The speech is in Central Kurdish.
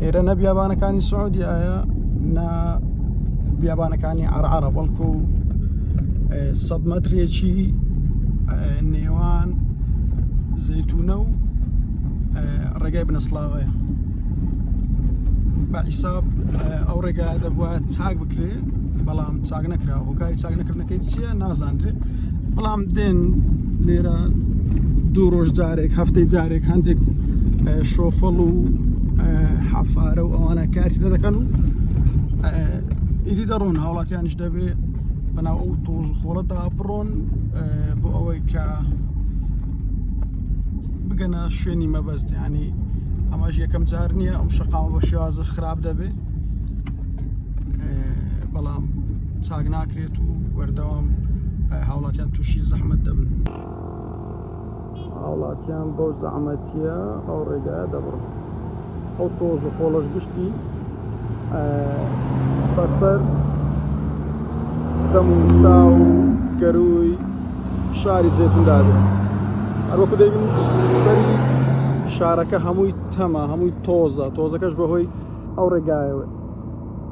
ئێرە نە بیابانەکانی سعودیایە نە بیابانەکانی عەرعەرە بەڵکو 100 مەترێکی نێوان زەیتونە و ڕێگای بنەسڵاوەیە. بە حیساب ئەو ڕێگایە دەبووە چاک بکرێ، بەڵام چاک نەکراوە. هۆکاری چاک نەکردنەکەی چییە نازانرێ، بەڵام دێن لێرە 2 ڕۆژ جارێک هەفتەی جارێک هەندێک شۆفەڵ و حەفارە و ئەوانە کاتی دەکەن و ئیدی دەڕۆن، هاوڵاتیانش دەبێ بەناو ئەو تۆز و خۆڵەتدا بڕۆن بۆ ئەوەی کە بگەنە شوێنی مەبەست. یعنی ئەمەش یەکەم جار نییە ئەم شەقامە بە شێوازە خراپ دەبێ، بەڵام چاک ناکرێت و وەردەوام هاوڵاتیان تووشی زەحمەت دەبن. هاوڵاتیان بەو زەحمەتیە ئەو ڕێگایە دەبڕن. ئەو تۆز و خۆڵەش گشتی بەسەر دەم و چاو و گەروی شاری زەیتوندا بێت. هەروەکو دەبین سەری شارەکە هەمووی تەمە، هەمووی تۆزە، تۆزەکەش بەهۆی ئەو ڕێگایەوە.